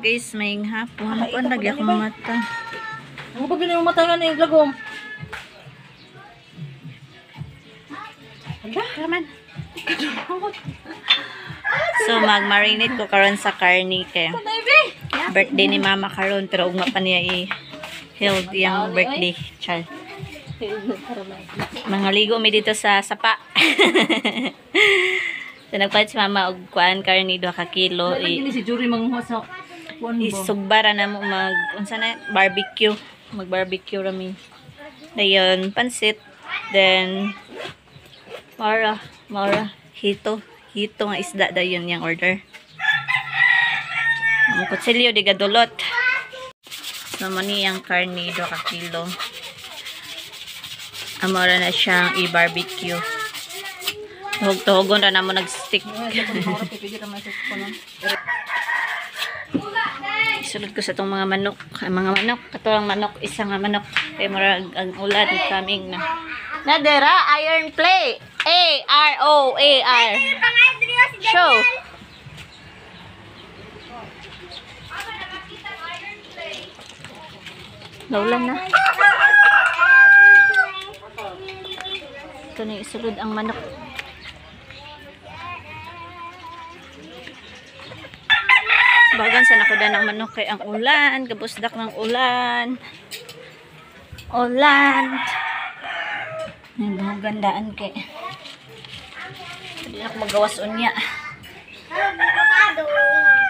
guys, may hapon. Kuan lagi ako mata. Ano ba ganyan yung mata nga na yung lagom? Raman. So mag-marinate ko karon sa karni kay birthday ni mama karon pero ugma pa niya i-held yung birthday. Char. Mga ligo mi dito sa sapa. So nagpalit si mama og kuan karni 2 ka kilo. Si Jury manghuha sa kuan ba? Isugbara na mo mag unsa na barbecue. Mag-barbecue rami. Dayon pansit, then Mara, hito nga isda dayon yang order. Ang kutsilyo di gadulot. So mani ang karni 2 ka kilo. Amora na siyang i-barbecue. Tuhog-tuhogon ra na mo nag-stick. Isulod ko sa itong mga manok. Katulang manok, isang manok. Kaya marag ang ulan coming na. Nadera, iron play. A-R-O-A-R. Show. Naulan na. Ito na isulod ang manok. Bagan sa nakuda ng manok kay ang ulan, kabusdak ng ulan. Ang gandaan kay. Hindi na ako magawas unya.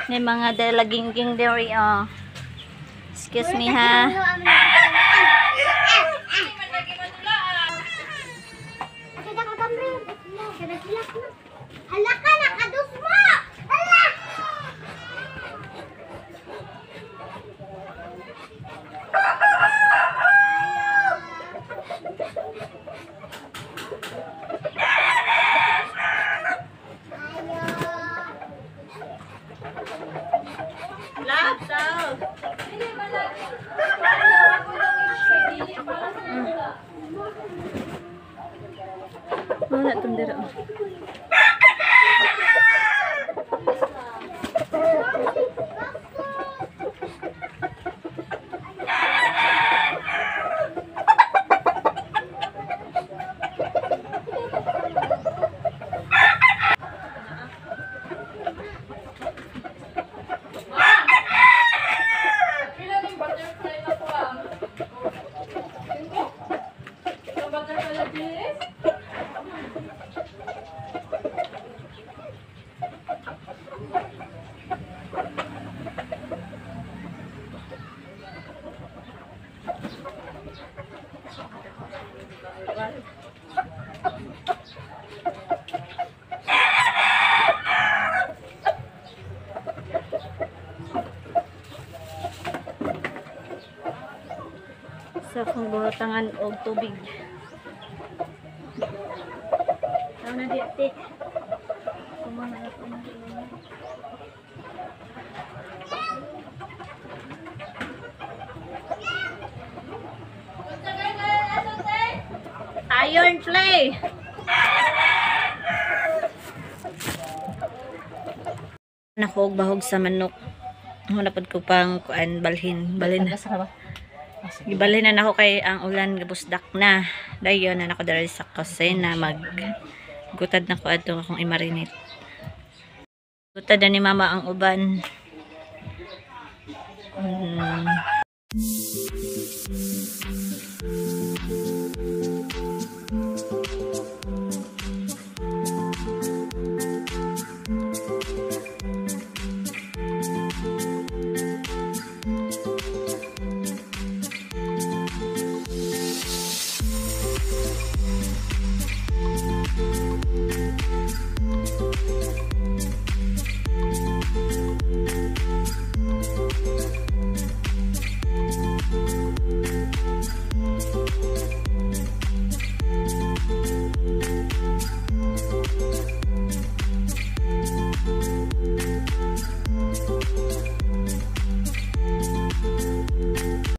May mga dalaging dairy oh. Excuse me ha. Halaka na kadus mo. Hala. Wala tundira. Sa kung buhatangan og tubig. Tao na di ate. Kumana na po. Iron play. Nakog bahog sa manok. Napad ko pang kuan balhin na. Gibalhin na ako kay ang ulan gabusdak na. Dayon na ako dali sa kusina gutad na ko adto akong i-marinate. Gutad na ni mama ang uban.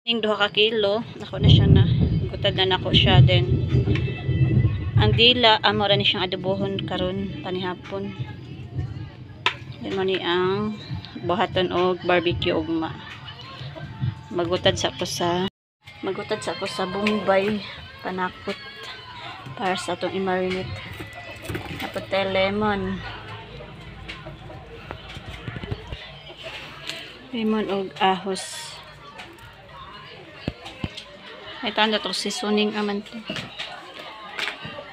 Ning 2 ka kilo, nako na siya na. Gutad na nako siya then. Ang dila amo ra ni siyang adobohon karon panihapon. Then mo ni ang buhaton og barbecue ugma. Magutad sa ko sa Bombay panakot para sa atong i-marinate. Tapos lemon og ahos. Ay tanda to seasoning aman to.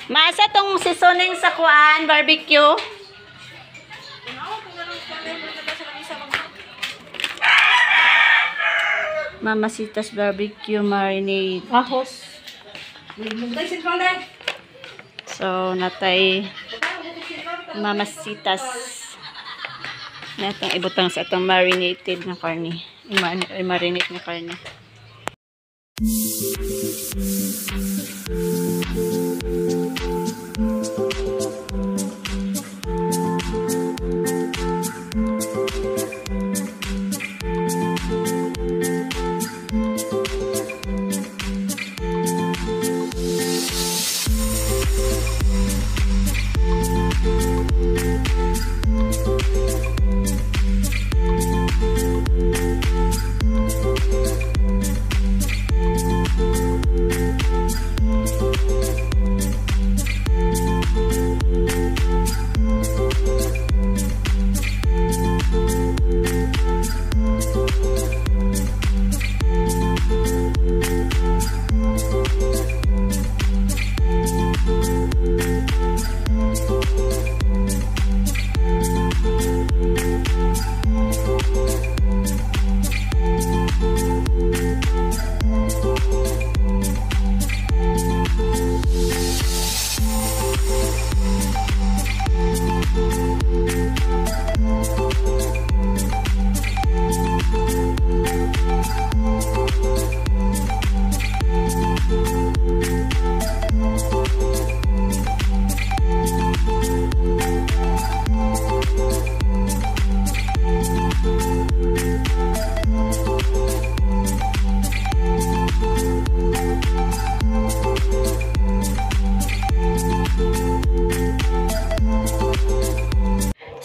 Maasa tong seasoning sa kuan barbecue. Mamacita's barbecue marinade. Ahos. Mungday sin kong So natay Mamacita's. Natang ibutang sa atong marinated na karne. I-marinate na karne.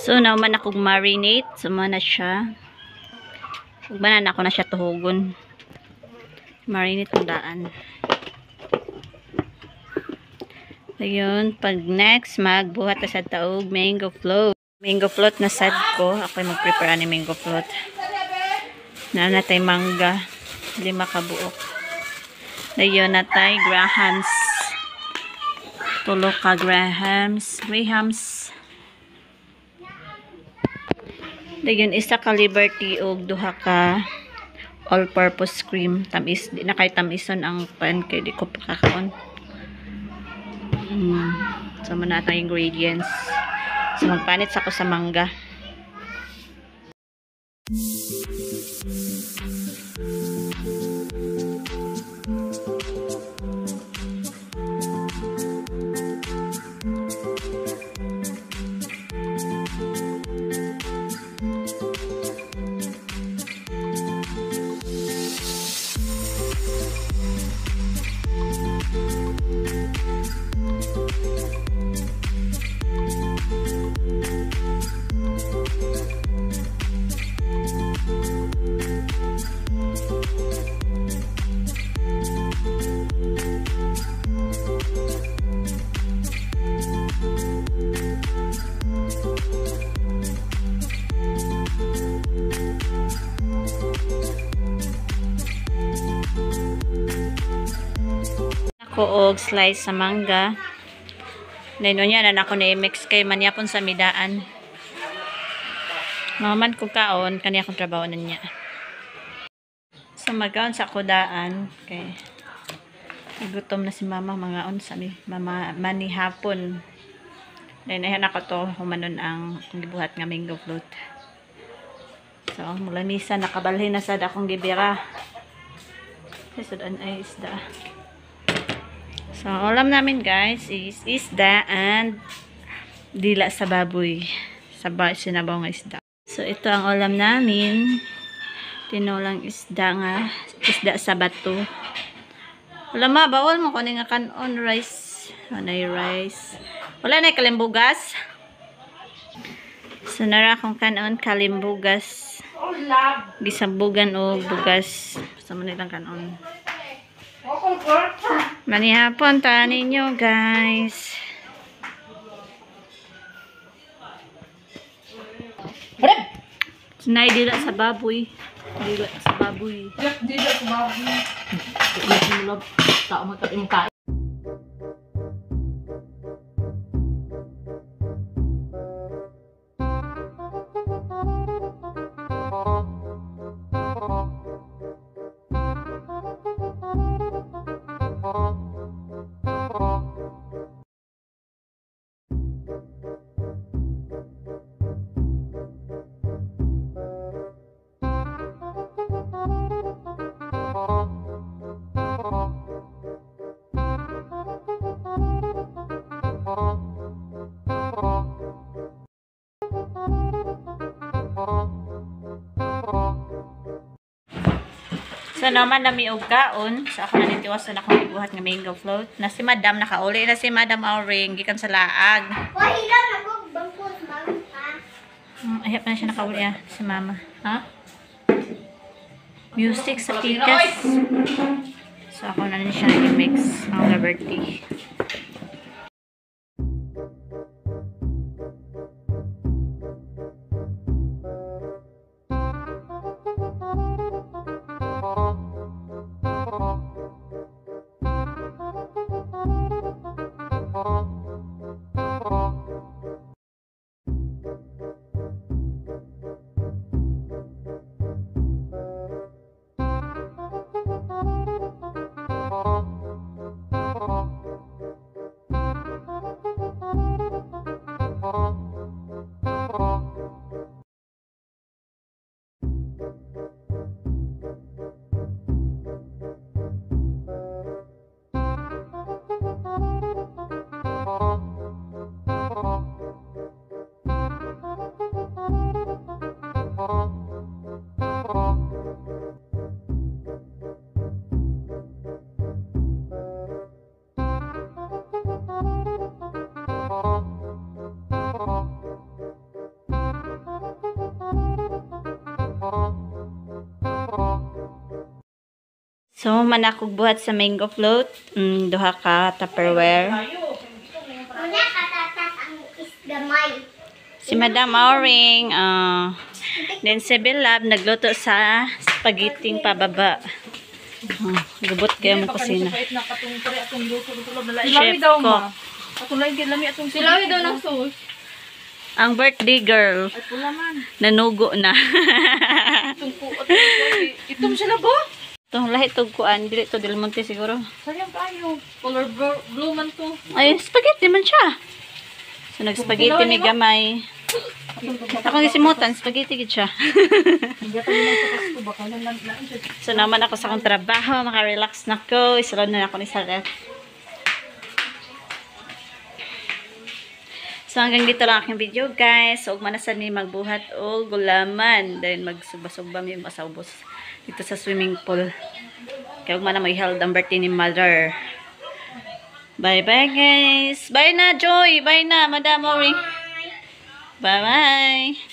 So, nauman akong marinate. Sumana siya. Ugbanan ako na siya tuhugon. Marinate ang daan. Ayun. Pag next, magbuhat na sa taog mango float. Mango float na sad ko. Ako'y mag-prepare ni mango float. Nanatay mangga. 5 kabuok. Ayun, natay grahams. 3 ka grahams. Dayon isa ka Liberty og 2 ka all-purpose cream. Tamis, di na kay tamison ang pan kay di ko pakakaon. So muna atong ingredients. So magpanit sa ko sa mangga. Og slice sa mangga. Then unya na ako na mix kay manyapon sa midaan. Maman ko kaon kani akong trabaho na niya. So magkaon sa kudaan kay gutom na si mama mga on sa mama manihapon. Then ayan ako to humanon ang gibuhat nga mango float. So mula misa nakabalhin na sad akong gibira. Sudan ay isda. So, ulam namin guys is isda and dila sa baboy. Sinabaw nga isda. So, ito ang ulam namin. Tinulang isda sa bato. Ulam bawal mo kunin nga kanon rice. Anay rice. Wala na kalimbugas. So, nara akong kanon kalimbugas. Oh, love. gisabugan o bugas sa manilang kanon. Oh, girl. Manihapon ta ninyo guys. Brad! Sinay dila sa baboy. Dila sa baboy. Yak, di na kumabi. Tao magkain. So naman nami og kaon sa ako na nitiwasan ako buhat nga mango float. Na si Madam nakauli na si Madam Auring gikan sa laag. Why lang ako bangkot bang ha? Ayap na siya nakauli si Mama. Ha? Music sa tikas. So ako na rin siya nag-mix ang Liberty. So, manakog buhat sa mango float. Duha ka Tupperware. Una katatat ang isgamay. Si Madam Auring, then si Bilab, nagluto sa spaghetti pababa. Gubot kayo mo kusina. Chef ko. Silawi daw ng sauce. Ang birthday girl, Ay, pula man. nanugo na. Itong sila ba? Itong lahi itong kuan, dili ito Del Monte siguro. Sayang kayo. Color blue man to. Ay, spaghetti man siya. So, nag-spaghetti may gamay. Ako gisimutan, spaghetti gid siya. So, naman ako sa akong trabaho, maka-relax na ko. Isalon na ako ni Sarah. So, hanggang dito lang aking video, guys. So, manasan ni magbuhat o gulaman. Then, magsubasubam yung masaubos dito sa swimming pool. Kaya huwag man na mag-held ang birthday ni Mother. Bye-bye, guys. Bye na, Joy. Bye na, Madam Auring. Bye-bye.